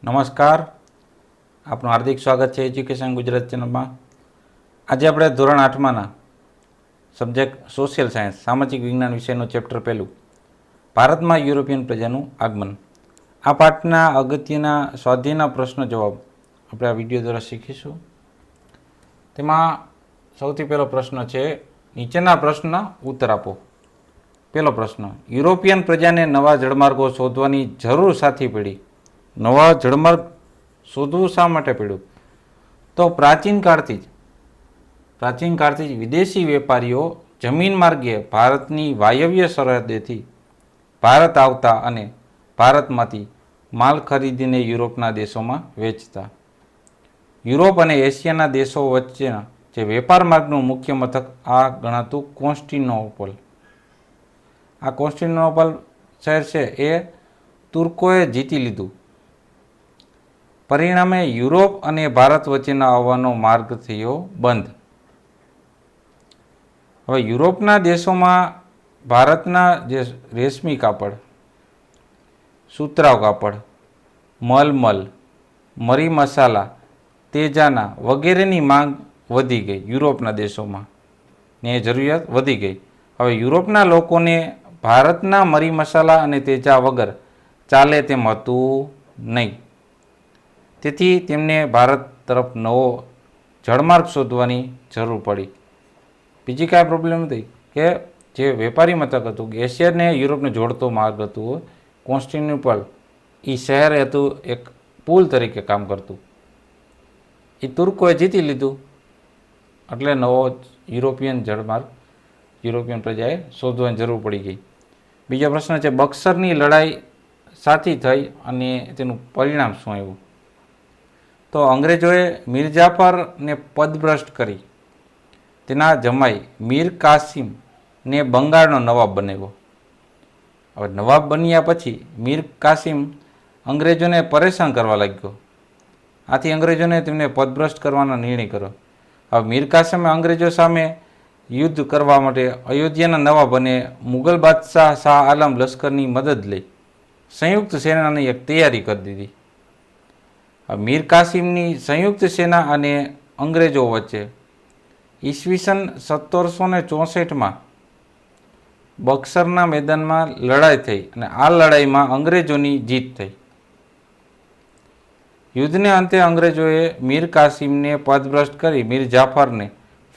નમસ્કાર, આપનું હાર્દિક સ્વાગત છે એજ્યુકેશન ગુજરાત ચેનલમાં. આજે આપણે ધોરણ 8માના સબ્જેક્ટ સોશિયલ સાયન્સ સામાજિક વિજ્ઞાન વિષયનું ચેપ્ટર પહેલું ભારતમાં યુરોપિયન પ્રજાનું આગમન. આ પાઠના અગત્યના સ્વાધ્યાયના પ્રશ્ન જવાબ આપણે આ વિડીયો દ્વારા શીખીશું. તેમાં સૌથી પહેલો પ્રશ્ન છે, નીચેના પ્રશ્નના ઉત્તર આપો. પહેલો પ્રશ્ન, યુરોપિયન પ્રજાને નવા જળમાર્ગો શોધવાની જરૂર સાથી પડી. નવા જળમાર્ગ શોધવું શા માટે પડ્યું? તો પ્રાચીન કાળથી જ વિદેશી વેપારીઓ જમીન માર્ગે ભારતની વાયવ્ય સરહદેથી ભારત આવતા અને ભારતમાંથી માલ ખરીદીને યુરોપના દેશોમાં વેચતા. યુરોપ અને એશિયાના દેશો વચ્ચેના જે વેપાર માર્ગનું મુખ્ય મથક આ ગણાતું કોન્સ્ટેન્ટિનોપલ. આ કોન્સ્ટેન્ટિનોપલ શહેર છે એ તુર્કોએ જીતી લીધું. પરિણામે યુરોપ અને ભારત વચ્ચેનો આવવાનો માર્ગ થયો બંધ. હવે યુરોપના દેશોમાં ભારતના જે રેશમી કાપડ, સુતરાઉ કાપડ, મલમલ, મરી મસાલા, તેજાના વગેરેની માંગ વધી ગઈ યુરોપના દેશોમાં ને જરૂરિયાત વધી ગઈ. હવે યુરોપના લોકોને ભારતના મરી મસાલા અને તેજા વગર ચાલે તેમ હતું નહીં. તેથી તેમને ભારત તરફ નવો જળમાર્ગ શોધવાની જરૂર પડી. બીજી કાંઈ પ્રોબ્લેમ નથી કે જે વેપારી મથક હતું કે એશિયાને યુરોપને જોડતો માર્ગ હતું કોન્સ્ટેન્ટિનોપલ, એ શહેર હતું એક પુલ તરીકે કામ કરતું. એ તુર્કોએ જીતી લીધું એટલે નવો યુરોપિયન જળમાર્ગ યુરોપિયન પ્રજાએ શોધવાની જરૂર પડી ગઈ. બીજો પ્રશ્ન છે, બક્સરની લડાઈ સાથી થઈ અને તેનું પરિણામ શું આવ્યું? તો અંગ્રેજોએ મીર જાફરને પદભ્રષ્ટ કરી તેના જમાઈ મીર કાસિમને બંગાળનો નવાબ બનાવ્યો. હવે નવાબ બન્યા પછી મીર કાસિમ અંગ્રેજોને પરેશાન કરવા લાગ્યો. આથી અંગ્રેજોને તેમને પદભ્રષ્ટ કરવાનો નિર્ણય કર્યો. હવે મીર કાસિમે અંગ્રેજો સામે યુદ્ધ કરવા માટે અયોધ્યાના નવાબ અને મુગલ બાદશાહ શાહ આલમ લશ્કરની મદદ લઈ સંયુક્ત સેનાની એક તૈયારી કરી દીધી. મીર કાસિમની સંયુક્ત સેના અને અંગ્રેજો વચ્ચે ઈસવીસન 1764માં બક્સરના મેદાનમાં લડાઈ થઈ અને આ લડાઈમાં અંગ્રેજોની જીત થઈ. યુદ્ધને અંતે અંગ્રેજોએ મીર કાસિમને પદભ્રષ્ટ કરી મીર જાફરને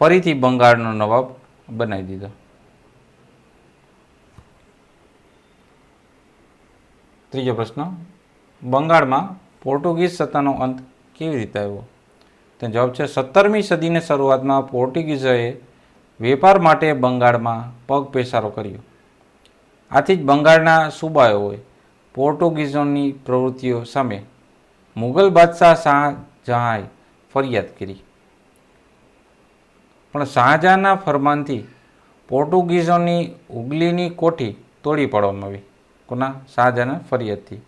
ફરીથી બંગાળનો નવાબ બનાવી દીધો. ત્રીજો પ્રશ્ન, બંગાળમાં પોર્ટુગીઝ સત્તાનો અંત કેવી રીતે આવ્યો? તો જવાબ છે, 17મી સદીની શરૂઆતમાં પોર્ટુગીઝોએ વેપાર માટે બંગાળમાં પગ પેસારો કર્યો. આથી જ બંગાળના સુબાઓએ પોર્ટુગીઝોની પ્રવૃત્તિઓ સામે મુગલ બાદશાહ શાહજહાંએ ફરિયાદ કરી. પણ શાહજહાંના ફરમાનથી પોર્ટુગીઝોની ઉગલીની કોઠી તોડી પાડવામાં આવી. કોના? શાહજહાંના ફરિયાદથી.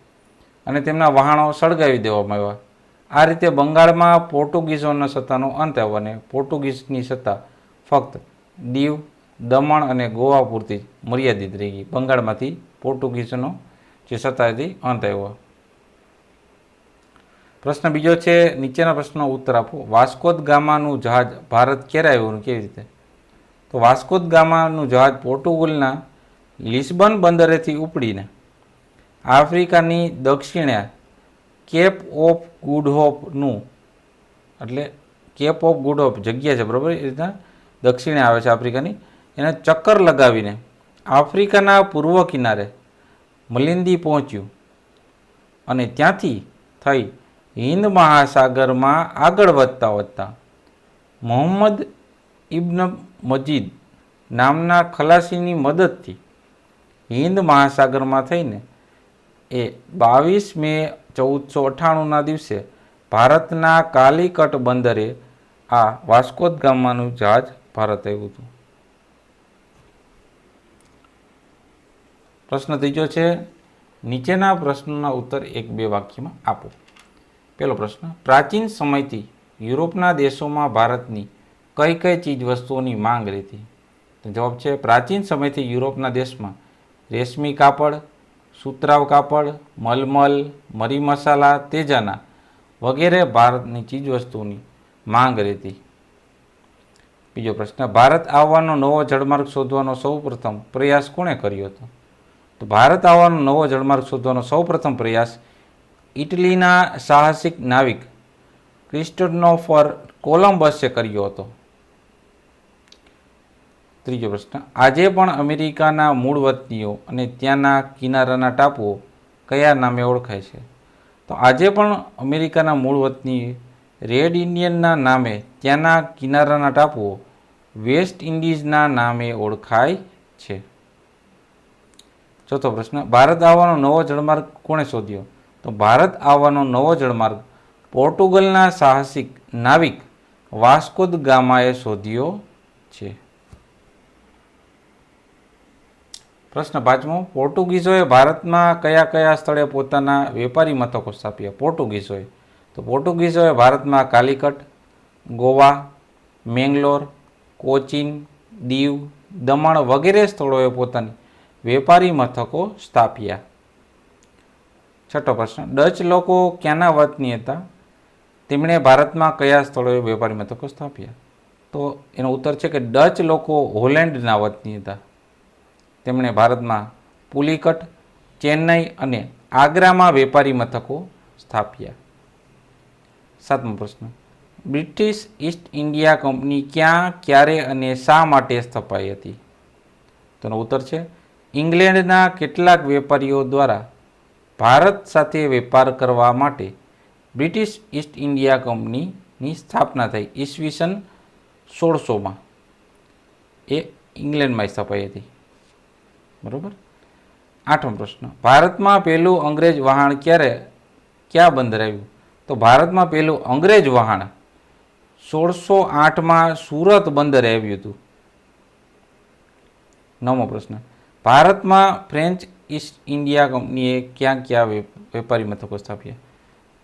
અને તેમના વહાણો સળગાવી દેવામાં આવ્યા. આ રીતે બંગાળમાં પોર્ટુગીઝોના સત્તાનો અંત આવ્યો અને પોર્ટુગીઝની સત્તા ફક્ત દીવ, દમણ અને ગોવા પૂરતી મર્યાદિત રહી ગઈ. બંગાળમાંથી પોર્ટુગીઝોનો જે સત્તા હતી અંત આવ્યો. પ્રશ્ન બીજો છે, નીચેના પ્રશ્નનો ઉત્તર આપો. વાસ્કો દ ગામાનું જહાજ ભારત ક્યારે આવ્યું, કેવી રીતે? તો વાસ્કો દ ગામાનું જહાજ પોર્ટુગલના લિસ્બન બંદરેથી ઉપડીને આફ્રિકાની દક્ષિણે કેપ ઓફ ગુડ હોપનું, એટલે કેપ ઓફ ગુડ હોપ જગ્યા છે બરાબર, એ રીતના દક્ષિણે આવે છે આફ્રિકાની, એને ચક્કર લગાવીને આફ્રિકાના પૂર્વ કિનારે મલિંદી પહોંચ્યું અને ત્યાંથી થઈ હિન્દ મહાસાગરમાં આગળ વધતા મોહમ્મદ ઇબ્ન મજીદ નામના ખલાસીની મદદથી હિન્દ મહાસાગરમાં થઈને એ 22 મે 1498ના દિવસે ભારતના કાલિકટ બંદરે આ વાસ્કો દ ગામાનું જહાજ ભારત આવ્યું હતું. પ્રશ્ન ત્રીજો છે, નીચેના પ્રશ્નોના ઉત્તર 1-2 વાક્યમાં આપો. પહેલો પ્રશ્ન, પ્રાચીન સમયથી યુરોપના દેશોમાં ભારતની કઈ કઈ ચીજ વસ્તુઓની માંગ રહેતી? જવાબ છે, પ્રાચીન સમયથી યુરોપના દેશમાં રેશમી કાપડ, સુતરાવ કાપડ, મલમલ, મરી મસાલા, તેજાના વગેરે ભારતની ચીજવસ્તુઓની માંગ રહેતી. બીજો પ્રશ્ન, ભારત આવવાનો નવો જળમાર્ગ શોધવાનો સૌપ્રથમ પ્રયાસ કોણે કર્યો હતો? તો ભારત આવવાનો નવો જળમાર્ગ શોધવાનો સૌપ્રથમ પ્રયાસ ઇટલીના સાહસિક નાવિક ક્રિસ્ટોફર કોલંબસે કર્યો હતો. ત્રીજો પ્રશ્ન, આજે પણ અમેરિકાના મૂળ વતનીઓ અને ત્યાંના કિનારાના ટાપુઓ કયા નામે ઓળખાય છે? તો આજે પણ અમેરિકાના મૂળ વતની રેડ ઇન્ડિયનના નામે ત્યાંના કિનારાના ટાપુઓ વેસ્ટ ઇન્ડિઝના નામે ઓળખાય છે. ચોથો પ્રશ્ન, ભારત આવવાનો નવો જળમાર્ગ કોણે શોધ્યો? તો ભારત આવવાનો નવો જળમાર્ગ પોર્ટુગલના સાહસિક નાવિક વાસ્કો દ ગામાએ શોધ્યો છે. પ્રશ્ન પાંચમો, પોર્ટુગીઝોએ ભારતમાં કયા કયા સ્થળે પોતાના વેપારી મથકો સ્થાપ્યા? પોર્ટુગીઝોએ ભારતમાં કાલિકટ, ગોવા, મેંગલોર, કોચીન, દીવ, દમણ વગેરે સ્થળોએ પોતાની વેપારી મથકો સ્થાપ્યા. છઠ્ઠો પ્રશ્ન, ડચ લોકો ક્યાંના વતની હતા? તેમણે ભારતમાં કયા સ્થળોએ વેપારી મથકો સ્થાપ્યા? તો એનો ઉત્તર છે કે ડચ લોકો હોલેન્ડના વતની હતા. તેમણે ભારતમાં પુલિકટ, ચેન્નઈ અને આગ્રામાં વેપારી મથકો સ્થાપ્યા. સાતમો પ્રશ્ન, બ્રિટિશ ઈસ્ટ ઇન્ડિયા કંપની ક્યાં, ક્યારે અને શા માટે સ્થપાઈ હતી? તેનો ઉત્તર છે ઇંગ્લેન્ડના કેટલાક વેપારીઓ દ્વારા ભારત સાથે વેપાર કરવા માટે બ્રિટિશ ઈસ્ટ ઇન્ડિયા કંપનીની સ્થાપના થઈ ઈસવીસન 1600માં. એ ઇંગ્લેન્ડમાં સ્થપાઈ હતી. બરાબર. આઠમો પ્રશ્ન, ભારતમાં પહેલું અંગ્રેજ વહાણ ક્યાં બંદરાયું? તો ભારતમાં પહેલું અંગ્રેજ વહાણ 1608માં સુરત બંદરે આવ્યું હતું. નવમો પ્રશ્ન, ભારતમાં ફ્રેન્ચ ઈસ્ટ ઇન્ડિયા કંપનીએ ક્યાં ક્યાં વેપારી મથકો સ્થાપ્યા?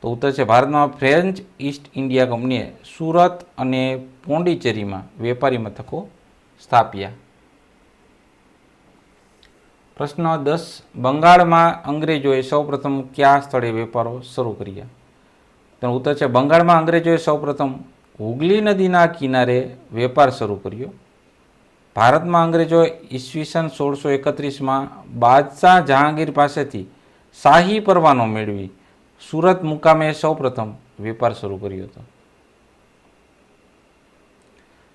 તો ઉત્તર છે ભારતમાં ફ્રેન્ચ ઈસ્ટ ઇન્ડિયા કંપનીએ સુરત અને પોંડિચેરીમાં વેપારી મથકો સ્થાપ્યા. પ્રશ્ન 10, બંગાળમાં અંગ્રેજોએ સૌપ્રથમ કયા સ્થળે વેપારો શરૂ કર્યા? તેનો ઉત્તર છે બંગાળમાં અંગ્રેજોએ સૌપ્રથમ હુગલી નદીના કિનારે વેપાર શરૂ કર્યો. ભારતમાં અંગ્રેજોએ ઈસવીસન 1631માં બાદશાહ જહાંગીર પાસેથી શાહી પરવાનો મેળવી સુરત મુકામે સૌપ્રથમ વેપાર શરૂ કર્યો હતો.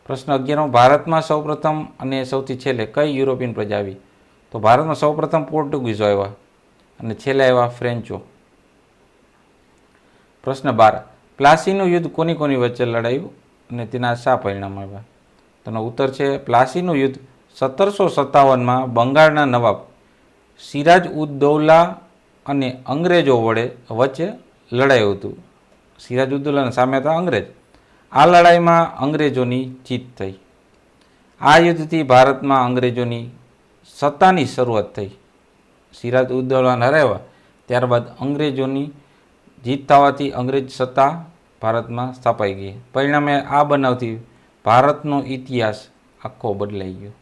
પ્રશ્ન 11, ભારતમાં સૌપ્રથમ અને સૌથી છેલ્લે કઈ યુરોપિયન પ્રજા આવી? તો ભારતમાં સૌપ્રથમ પોર્ટુગીઝો આવ્યા અને છેલ્લે આવ્યા ફ્રેન્ચો. પ્રશ્ન 12, પ્લાસીનું યુદ્ધ કોની વચ્ચે લડાયું અને તેના શા પરિણામ આવ્યા? તેનો ઉત્તર છે પ્લાસીનું યુદ્ધ 1757માં બંગાળના નવાબ સિરાજ ઉદ દૌલા અને અંગ્રેજો વચ્ચે લડાયું હતું. સિરાજ ઉદ દૌલાના સામે હતા અંગ્રેજ. આ લડાઈમાં અંગ્રેજોની જીત થઈ. આ યુદ્ધથી ભારતમાં અંગ્રેજોની સત્તાની શરૂઆત થઈ. સિરાજ ઉદ દૌલાને હરાવ્યા ત્યારબાદ અંગ્રેજોની જીત થવાથી અંગ્રેજ સત્તા ભારતમાં સ્થાપાઈ ગઈ. પરિણામે આ બનાવથી ભારતનો ઇતિહાસ આખો બદલાઈ ગયો.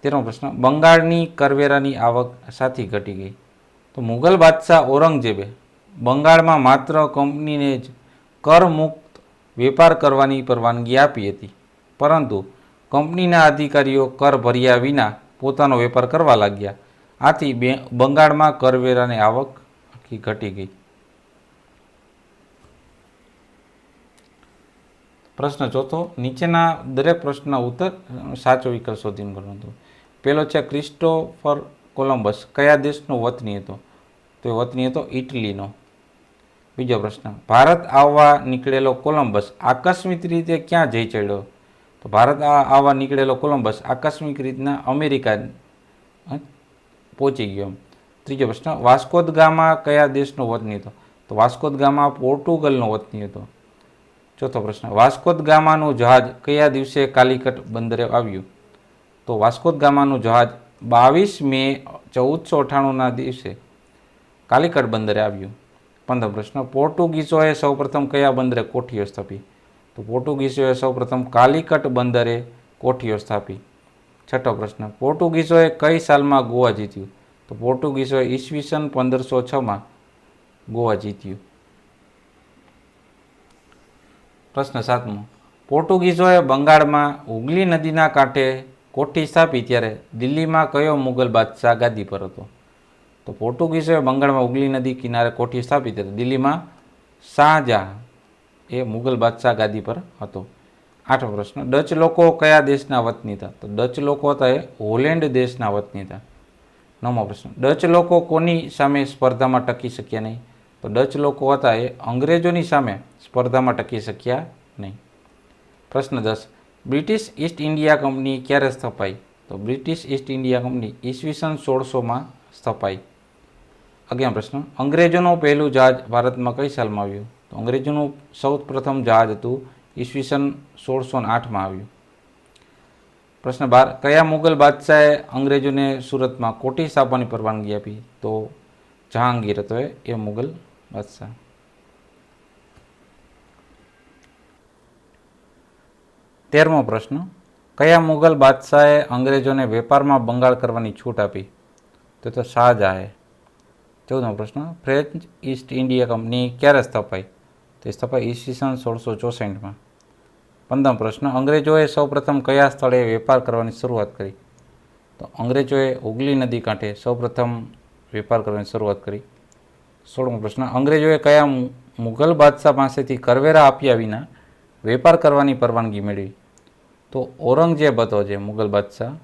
13મો પ્રશ્ન, બંગાળની કરવેરાની આવક સાથી ઘટી ગઈ? તો મુઘલ બાદશાહ ઔરંગઝેબે બંગાળમાં માત્ર કંપનીને જ કરમુક્ત વેપાર કરવાની પરવાનગી આપી હતી, પરંતુ કંપનીના અધિકારીઓ કર ભર્યા વિના પોતાનો વેપાર કરવા લાગ્યા. આથી બંગાળમાં કરવેરાની આવક આખી ઘટી ગઈ. પ્રશ્ન 4, નીચેના દરેક પ્રશ્નના ઉત્તર સાચો વિકલ્પ શોધીને કરવાનો. પહેલો છે ક્રિસ્ટોફર કોલંબસ કયા દેશનો વતની હતો? તો એ વતની હતો ઇટલીનો. બીજો પ્રશ્ન, ભારત આવવા નીકળેલો કોલંબસ આકસ્મિક રીતે ક્યાં જઈ ચડ્યો? તો ભારત આવવા નીકળેલો કોલંબસ આકસ્મિક રીતના અમેરિકા પહોંચી ગયો. ત્રીજો પ્રશ્ન, વાસ્કો દ ગામા કયા દેશનો વતની હતો? તો વાસ્કો દ ગામા પોર્ટુગલનો વતની હતો. ચોથો પ્રશ્ન, વાસ્કો દ ગામાનું જહાજ કયા દિવસે કાલિકટ બંદરે આવ્યું? તો વાસ્કો દ ગામાનું જહાજ 22 મે 1498ના દિવસે કાલિકટ બંદરે આવ્યું. 15 પ્રશ્ન, પોર્ટુગીઝોએ સૌપ્રથમ કયા બંદરે કોઠીઓ સ્થાપી? તો પોર્ટુગીઝોએ સૌપ્રથમ કાલિકટ બંદરે કોઠીઓ સ્થાપી. છઠ્ઠો પ્રશ્ન, પોર્ટુગીઝોએ કઈ સાલમાં ગોવા જીત્યું? તો પોર્ટુગીઝોએ ઈસવીસન 1506માં ગોવા જીત્યું. પ્રશ્ન 7મો, પોર્ટુગીઝોએ બંગાળમાં હુગલી નદીના કાંઠે કોઠી સ્થાપી ત્યારે દિલ્હીમાં કયો મુગલ બાદશાહ ગાદી પર હતો? તો પોર્ટુગીઝોએ બંગાળમાં હુગલી નદી કિનારે કોઠી સ્થાપી ત્યારે દિલ્હીમાં શાહજહાં એ મુગલ બાદશાહ ગાદી પર હતો. 8મો પ્રશ્ન, ડચ લોકો કયા દેશના વતની હતા? તો ડચ લોકો હતા એ હોલેન્ડ દેશના વતની હતા. 9મો પ્રશ્ન, ડચ લોકો કોની સામે સ્પર્ધામાં ટકી શક્યા નહીં? તો ડચ લોકો હતા એ અંગ્રેજોની સામે સ્પર્ધામાં ટકી શક્યા નહીં. પ્રશ્ન 10, બ્રિટિશ ઈસ્ટ ઇન્ડિયા કંપની ક્યારે સ્થપાઈ? તો બ્રિટિશ ઈસ્ટ ઇન્ડિયા કંપની ઈસવીસન 1600માં સ્થપાઈ. 11મો પ્રશ્ન, અંગ્રેજોનું પહેલું જહાજ ભારતમાં કઈ સાલમાં આવ્યું? તો અંગ્રેજોનું સૌ પ્રથમ જહાજ હતું ઈસવીસન 1608માં આવ્યું. પ્રશ્ન 12, કયા મુગલ બાદશાહે અંગ્રેજોને સુરતમાં કોઠી સ્થાપવાની પરવાનગી આપી? તો જહાંગીર હતો એ મુગલ બાદશાહ. 13મો પ્રશ્ન, કયા મુગલ બાદશાહે અંગ્રેજોને વેપારમાં બંગાળ કરવાની છૂટ આપી? તો શાહજહાંએ. 14મો પ્રશ્ન, ફ્રેન્ચ ઈસ્ટ ઇન્ડિયા કંપની ક્યારે સ્થપાઈ? તે સ્થપાઈ ઈસવીસન 1664માં. 15મો પ્રશ્ન, અંગ્રેજોએ સૌપ્રથમ કયા સ્થળે વેપાર કરવાની શરૂઆત કરી? તો અંગ્રેજોએ હુગલી નદી કાંઠે સૌપ્રથમ વેપાર કરવાની શરૂઆત કરી. 16મો પ્રશ્ન, અંગ્રેજોએ કયા મુગલ બાદશાહ પાસેથી કરવેરા આપ્યા વિના વેપાર કરવાની પરવાનગી મેળવી? તો ઔરંગઝેબ હતો જે મુગલ બાદશાહ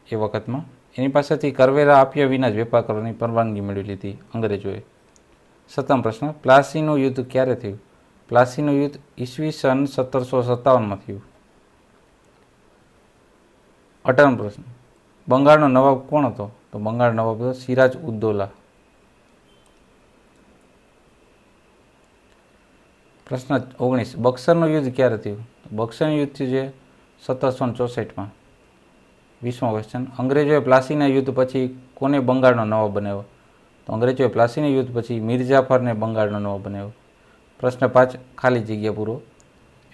એ વખતમાં, એની પાસેથી કરવેરા આપ્યા વિના જ વેપાર કરવાની પરવાનગી મેળવી લીધી અંગ્રેજોએ. 17મો પ્રશ્ન, પ્લાસીનું યુદ્ધ ક્યારે થયું? પ્લાસીનું યુદ્ધ ઈસવીસન 1757માં થયું. 18મો પ્રશ્ન, બંગાળનો નવાબ કોણ હતો? તો બંગાળનો નવાબ હતો સિરાજ ઉદ્દૌલા. પ્રશ્ન 19, બક્સરનું યુદ્ધ ક્યારે થયું? બક્સરનું યુદ્ધ થયું છે 1764માં. 20મો ક્વેશ્ચન, અંગ્રેજોએ પ્લાસીના યુદ્ધ પછી કોને બંગાળનો નવાબ બનાવ્યો? તો અંગ્રેજોએ પ્લાસીના યુદ્ધ પછી મીરજાફરને બંગાળનો નવાબ બનાવ્યો. પ્રશ્ન 5, ખાલી જગ્યા પૂરો.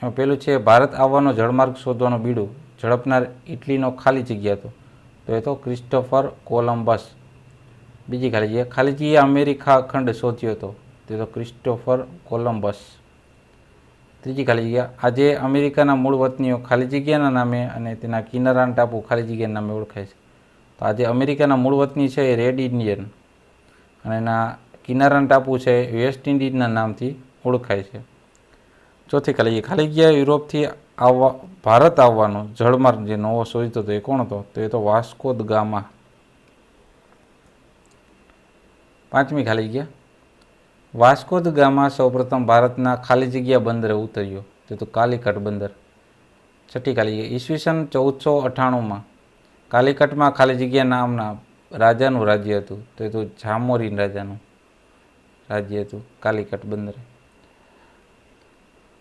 એમાં પહેલું છે, ભારત આવવાનો જળમાર્ગ શોધવાનું બીડું ઝડપનાર ઇટલીનો ખાલી જગ્યા હતો? તો એ તો ક્રિસ્ટોફર કોલમ્બસ. બીજી ખાલી જગ્યા અમેરિકા ખંડ શોધ્યો હતો? તે તો ક્રિસ્ટોફર કોલમ્બસ. ત્રીજી ખાલી જગ્યા, આજે અમેરિકાના મૂળ વતનીઓ ખાલી જગ્યાના નામે અને તેના કિનારાના ટાપુ ખાલી જગ્યાના નામે ઓળખાય છે? તો આજે અમેરિકાના મૂળ વતની છે એ રેડ ઇન્ડિયન અને એના કિનારાના ટાપુ છે વેસ્ટ ઇન્ડિઝના નામથી ઓળખાય છે. ચોથી ખાલી જગ્યા યુરોપથી ભારત આવવાનો જળમાર્ગ જે નવો શોધતો હતો એ કોણ હતો? તો એ તો વાસ્કો દ ગામા. પાંચમી ખાલી જગ્યા, વાસ્કો દ ગામા સૌપ્રથમ ભારતના ખાલી જગ્યા બંદરે ઉતર્યો? તે તો કાલિકટ બંદર. છઠ્ઠી ખાલી જગ્યા, ઈસવીસન 1498માં કાલિકટમાં ખાલી જગ્યા નામના રાજાનું રાજ્ય હતું? તો એ તો જામોરીન રાજાનું રાજ્ય હતું કાલિકટ બંદરે.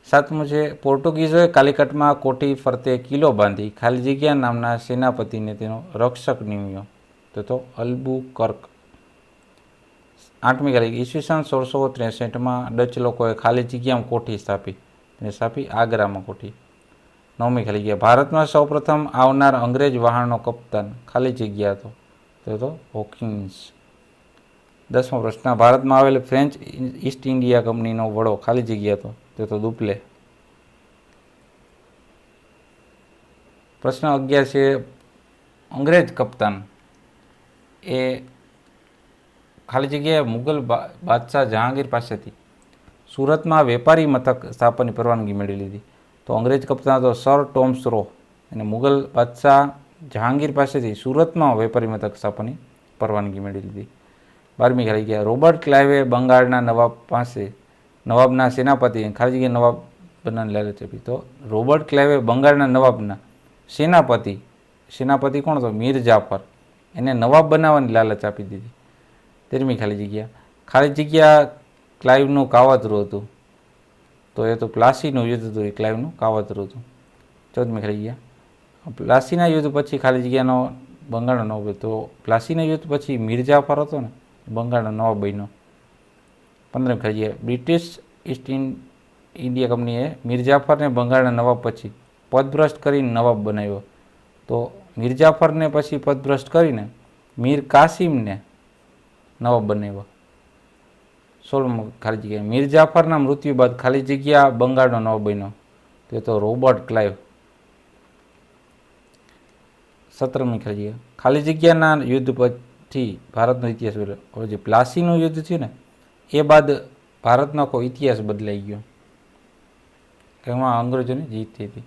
સાતમું છે, પોર્ટુગીઝોએ કાલિકટમાં કોઠી ફરતે કિલ્લો બાંધી ખાલી જગ્યા નામના સેનાપતિને તેનો રક્ષક નિમ્યો? તો અલ્બુકર્ક. આઠમી ખાલી, ઈસવીસન 1663માં ડચ લોકોએ ખાલી જગ્યામાં કોઠી સ્થાપી આગ્રામાં કોઠી. નવમી ખાલી જગ્યા, ભારતમાં સૌપ્રથમ આવનાર અંગ્રેજ વહાણનો કપ્તાન ખાલી જગ્યા હતો? તો હોકિન્સ. 10મો પ્રશ્ન, ભારતમાં આવેલ ફ્રેન્ચ ઈસ્ટ ઇન્ડિયા કંપનીનો વડો ખાલી જગ્યા હતો? તો દુપ્લે. પ્રશ્ન 11 છે, અંગ્રેજ કપ્તાન એ ખાલી જગ્યાએ મુગલ બાદશાહ જહાંગીર પાસેથી સુરતમાં વેપારી મથક સ્થાપવાની પરવાનગી મેળવી લીધી? તો અંગ્રેજ કપ્તાન હતો સર ટોમ્સ રો, અને મુગલ બાદશાહ જહાંગીર પાસેથી સુરતમાં વેપારી મથક સ્થાપવાની પરવાનગી મેળવી લીધી. 12મી ખાલી જગ્યા, રોબર્ટ ક્લાઇવે બંગાળના નવાબના સેનાપતિ ખાલી જગ્યા નવાબ બનાવવાની લાલચ આપી? તો રોબર્ટ ક્લાઇવે બંગાળના નવાબના સેનાપતિ કોણ હતો? મીર જાફર. એને નવાબ બનાવવાની લાલચ આપી દીધી. 13મી ખાલી જગ્યા ક્લાઇવનું કાવતરું હતું? તો એ તો પ્લાસીનું યુદ્ધ હતું, એ ક્લાઇવનું કાવતરું હતું. 14મી ખાલી જગ્યા, પ્લાસીના યુદ્ધ પછી ખાલી જગ્યાનો બંગાળનો નવાબ? તો પ્લાસીના યુદ્ધ પછી મીરજાફર હતો ને બંગાળનો નવાબ બન્યો. 15મી ખાલી જગ્યા, બ્રિટિશ ઈસ્ટ ઇન્ડિયા કંપનીએ મીરજાફરને બંગાળના નવાબ પછી પદભ્રષ્ટ કરીને નવાબ બનાવ્યો? તો મીરજાફરને પછી પદભ્રષ્ટ કરીને મીર કાસિમને નવાબ બનાવ્યો. 16મો ખાલી જગ્યા મીર જાફરના મૃત્યુ બાદ ખાલી જગ્યા બંગાળનો નવાબ બન્યો તે તો રોબર્ટ ક્લાઇવ. 17મી ખાલી જગ્યાના યુદ્ધ પછી ભારતનો ઇતિહાસ બદલાયો. હવે જે પ્લાસીનું યુદ્ધ થયું ને એ બાદ ભારતનો કોઈ ઇતિહાસ બદલાઈ ગયો, એમાં અંગ્રેજોની જીત થઈ હતી.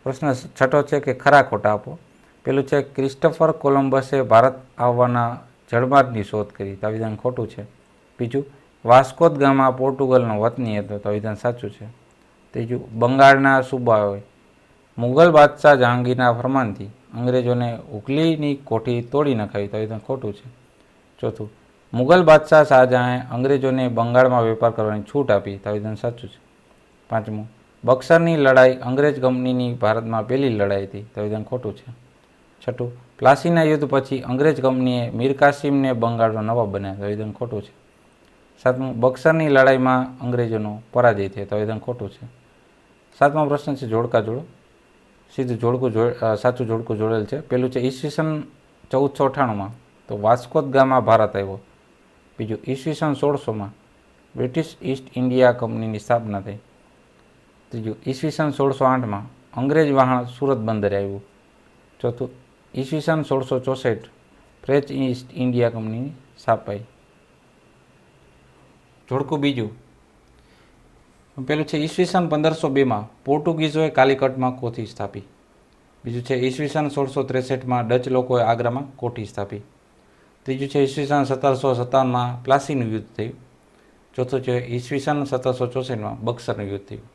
પ્રશ્ન 6 છે કે ખરા ખોટા આપો. પેલું છે ક્રિસ્ટોફર કોલમ્બસે ભારત આવવાના જળમાર્ગની શોધ કરી, તો આ વિધાન ખોટું છે. બીજું, વાસ્કો દ ગામા પોર્ટુગલનો વતની હતો, તો આ વિધાન સાચું છે. ત્રીજું, બંગાળના સુબાઓએ મુગલ બાદશાહ જહાંગીરના ફરમાનથી અંગ્રેજોને હુગલીની કોઠી તોડી નખાવી, તો આ વિધાન ખોટું છે. ચોથું, મુગલ બાદશાહ શાહજહાંએ અંગ્રેજોને બંગાળમાં વેપાર કરવાની છૂટ આપી, તો આ વિધાન સાચું છે. પાંચમું, બક્સરની લડાઈ અંગ્રેજ કંપનીની ભારતમાં પહેલી લડાઈ હતી, તો આ વિધાન ખોટું છે. છઠ્ઠું, પ્લાસીના યુદ્ધ પછી અંગ્રેજ કંપનીએ મીર કાસિમને બંગાળનો નવાબ બનાવ્યો, તો આ વિધાન ખોટું છે. સાતમું, બક્સરની લડાઈમાં અંગ્રેજોનો પરાજય થયો, તો આ વિધાન ખોટું છે. સાતમો પ્રશ્ન છે જોડકા જોડો. સીધું જોડકું સાચું જોડકું જોડેલ છે. પેલું છે ઈસવીસન 1498માં તો વાસ્કો દ ગામા ભારત આવ્યો. બીજું, ઈસવીસન 1600માં બ્રિટિશ ઈસ્ટ ઇન્ડિયા કંપનીની સ્થાપના થઈ. ત્રીજું, ઈસવીસન 1608માં અંગ્રેજ વહાણ સુરત બંદરે આવ્યું. ચોથું, ઈસવીસન 1664 ફ્રેન્ચ ઈસ્ટ ઇન્ડિયા કંપનીની સ્થાપાઈ. જોડકું બીજું, પેલું છે ઈસવીસન 1502માં પોર્ટુગીઝોએ કાલિકટમાં કોઠી સ્થાપી. બીજું છે ઈસવીસન 1663માં ડચ લોકોએ આગ્રામાં કોઠી સ્થાપી. ત્રીજું છે ઈસવીસન 1757માં પ્લાસીનું યુદ્ધ થયું. ચોથું છે ઈસવીસન 1764માં બક્સરનું યુદ્ધ થયું.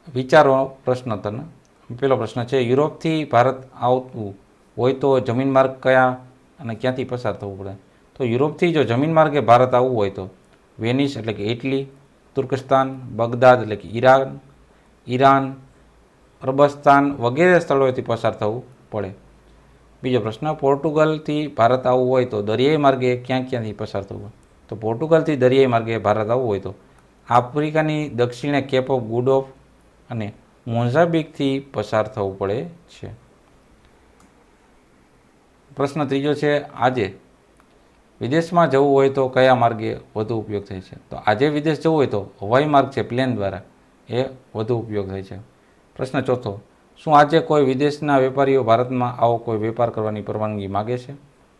વિચારો પ્રશ્નોત્તરના. પહેલો પ્રશ્ન છે યુરોપથી ભારત આવવું હોય તો જમીન માર્ગ કયા અને ક્યાંથી પસાર થવું પડે? તો યુરોપથી જો જમીન માર્ગે ભારત આવવું હોય તો વેનિસ એટલે કે ઇટલી, તુર્કસ્તાન, બગદાદ એટલે કે ઈરાન, અરબસ્તાન વગેરે સ્થળોએથી પસાર થવું પડે. બીજો પ્રશ્ન, પોર્ટુગલથી ભારત આવવું હોય તો દરિયાઈ માર્ગે ક્યાંથી પસાર થવું હોય? તો પોર્ટુગલથી દરિયાઈ માર્ગે ભારત આવવું હોય તો આફ્રિકાની દક્ષિણે કેપ ઓફ ગુડ હોપ અને મોઝામ્બિકથી પસાર થવું પડે છે. પ્રશ્ન ત્રીજો છે આજે વિદેશમાં જવું હોય તો કયા માર્ગે વધુ ઉપયોગ થાય છે? તો આજે વિદેશ જવું હોય તો હવાઈ માર્ગ છે, પ્લેન દ્વારા એ વધુ ઉપયોગ થાય છે. પ્રશ્ન ચોથો, શું આજે કોઈ વિદેશના વેપારીઓ ભારતમાં આવો કોઈ વેપાર કરવાની પરવાનગી માગે છે?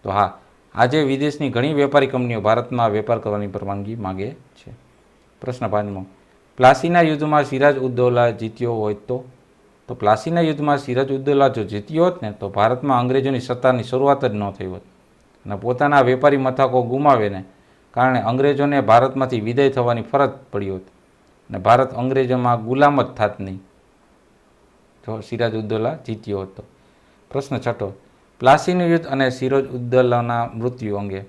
તો હા, આજે વિદેશની ઘણી વેપારી કંપનીઓ ભારતમાં વેપાર કરવાની પરવાનગી માગે છે. પ્રશ્ન 5મો, પ્લાસીના યુદ્ધમાં સિરાજ ઉદ્દૌલા જીત્યો હોય તો પ્લાસીના યુદ્ધમાં સિરાજ ઉદ્દૌલા જો જીત્યો હોત ને તો ભારતમાં અંગ્રેજોની સત્તાની શરૂઆત જ ન થઈ હોત અને પોતાના વેપારી મથકો ગુમાવેને કારણે અંગ્રેજોને ભારતમાંથી વિદાય થવાની ફરજ પડી હોત અને ભારત અંગ્રેજોમાં ગુલામ જ થાત નહીં જો સિરાજ ઉદ્દૌલા જીત્યો હતો. પ્રશ્ન 6, પ્લાસીનું યુદ્ધ અને સિરાજ ઉદ્દૌલાના મૃત્યુ અંગે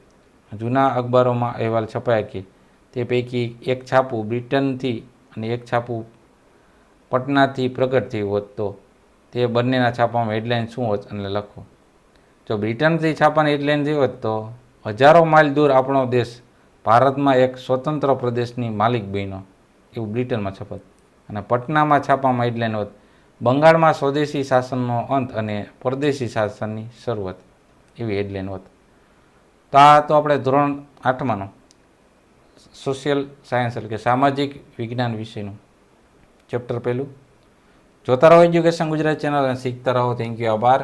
જૂના અખબારોમાં અહેવાલ છપાયા કે તે પૈકી એક છાપું બ્રિટનથી અને એક છાપું પટનાથી પ્રગટ થયું હોત તો તે બંનેના છાપામાં હેડલાઇન શું હોત અને લખો. જો બ્રિટનથી છાપાની હેડલાઇન થઈ હોત તો હજારો માઇલ દૂર આપણો દેશ ભારતમાં એક સ્વતંત્ર પ્રદેશની માલિક બન્યો, એવું બ્રિટનમાં છપત. અને પટનામાં છાપામાં હેડલાઇન હોત બંગાળમાં સ્વદેશી શાસનનો અંત અને પરદેશી શાસનની શરૂઆત, એવી હેડલાઇન હોત. તો આ તો આપણે ધોરણ 8માંનો સોશિયલ સાયન્સ એટલે કે સામાજિક વિજ્ઞાન વિષયનું ચેપ્ટર પહેલું. જોતા રહો એજ્યુકેશન ગુજરાત ચેનલ અને શીખતા રહો. થેન્ક યુ, આભાર.